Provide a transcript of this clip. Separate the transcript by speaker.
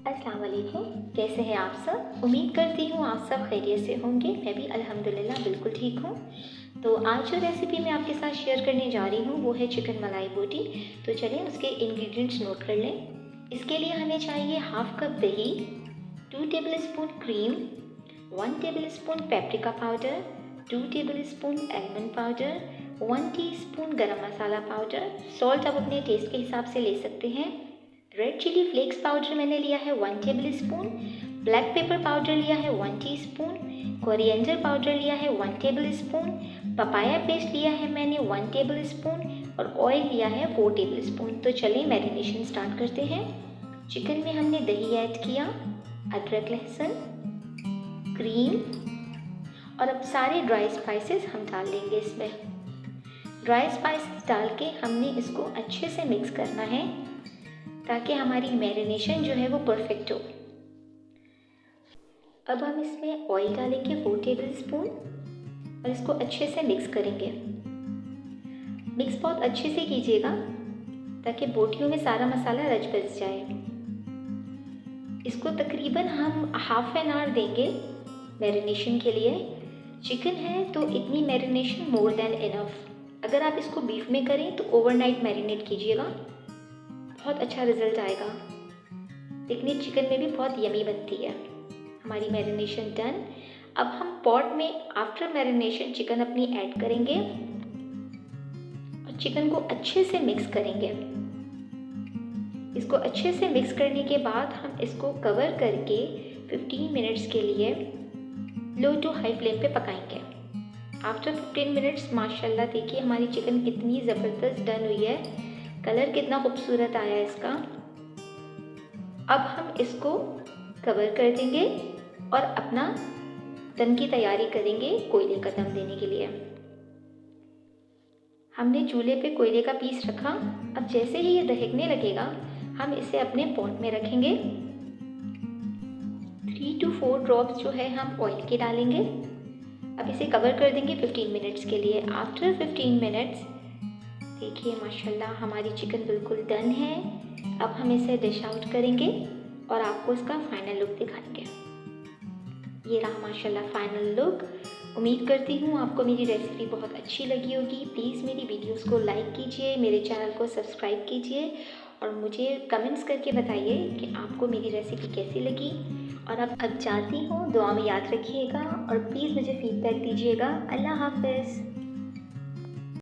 Speaker 1: अस्सलाम वालेकुम। कैसे हैं आप सब? उम्मीद करती हूँ आप सब खैरियत से होंगे। मैं भी अल्हम्दुलिल्लाह बिल्कुल ठीक हूँ। तो आज जो रेसिपी मैं आपके साथ शेयर करने जा रही हूँ वो है चिकन मलाई बोटी। तो चलें उसके इंग्रेडिएंट्स नोट कर लें। इसके लिए हमें चाहिए हाफ़ कप दही, 2 tablespoon cream, 1 tablespoon paprika powder, 2 tablespoon almond powder, 1 teaspoon गरम मसाला पाउडर। सॉल्ट आप अपने टेस्ट के हिसाब से ले सकते हैं। रेड चिली फ्लेक्स पाउडर मैंने लिया है 1 टेबलस्पून, ब्लैक पेपर पाउडर लिया है 1 टीस्पून, कोरिएंडर पाउडर लिया है 1 टेबलस्पून, पपाया पेस्ट लिया है मैंने 1 टेबलस्पून और ऑयल लिया है 4 टेबलस्पून। तो चलिए मैरिनेशन स्टार्ट करते हैं। चिकन में हमने दही ऐड किया, अदरक लहसुन, क्रीम और अब सारे ड्राई स्पाइसेस हम डाल देंगे इसमें। ड्राई स्पाइसेस डाल के हमने इसको अच्छे से मिक्स करना है ताकि हमारी मैरिनेशन जो है वो परफेक्ट हो। अब हम इसमें ऑयल डालेंगे 4 टेबलस्पून और इसको अच्छे से मिक्स करेंगे। मिक्स बहुत अच्छे से कीजिएगा ताकि बोटियों में सारा मसाला रच बस जाए। इसको तकरीबन हम हाफ एन आवर देंगे मैरिनेशन के लिए। चिकन है तो इतनी मैरिनेशन मोर देन इनफ। अगर आप इसको बीफ में करें तो ओवरनाइट मैरिनेट कीजिएगा, बहुत अच्छा रिजल्ट आएगा। पिकनिक चिकन में भी बहुत यमी बनती है। हमारी मैरिनेशन डन। अब हम पॉट में आफ्टर मैरिनेशन चिकन अपनी ऐड करेंगे और चिकन को अच्छे से मिक्स करेंगे। इसको अच्छे से मिक्स करने के बाद हम इसको कवर करके 15 मिनट्स के लिए लो टू हाई फ्लेम पे पकाएंगे। आफ्टर 15 मिनट्स माशाल्लाह देखिए हमारी चिकन कितनी ज़बरदस्त डन हुई है। कलर कितना खूबसूरत आया है इसका। अब हम इसको कवर कर देंगे और अपना दम की तैयारी करेंगे कोयले का दम देने के लिए। हमने चूल्हे पे कोयले का पीस रखा। अब जैसे ही ये दहकने लगेगा हम इसे अपने पॉट में रखेंगे। 3 to 4 ड्रॉप्स जो है हम ऑयल के डालेंगे। अब इसे कवर कर देंगे 15 मिनट्स के लिए। आफ्टर 15 मिनट्स देखिए माशाल्लाह हमारी चिकन बिल्कुल डन है। अब हम इसे डिश आउट करेंगे और आपको इसका फाइनल लुक दिखाएंगे। ये रहा माशाल्लाह फाइनल लुक। उम्मीद करती हूँ आपको मेरी रेसिपी बहुत अच्छी लगी होगी। प्लीज़ मेरी वीडियोस को लाइक कीजिए, मेरे चैनल को सब्सक्राइब कीजिए और मुझे कमेंट्स करके बताइए कि आपको मेरी रेसिपी कैसी लगी। और अब जाती हूँ, दुआ में याद रखिएगा और प्लीज़ मुझे फीडबैक दीजिएगा। अल्लाह हाफ़िज़।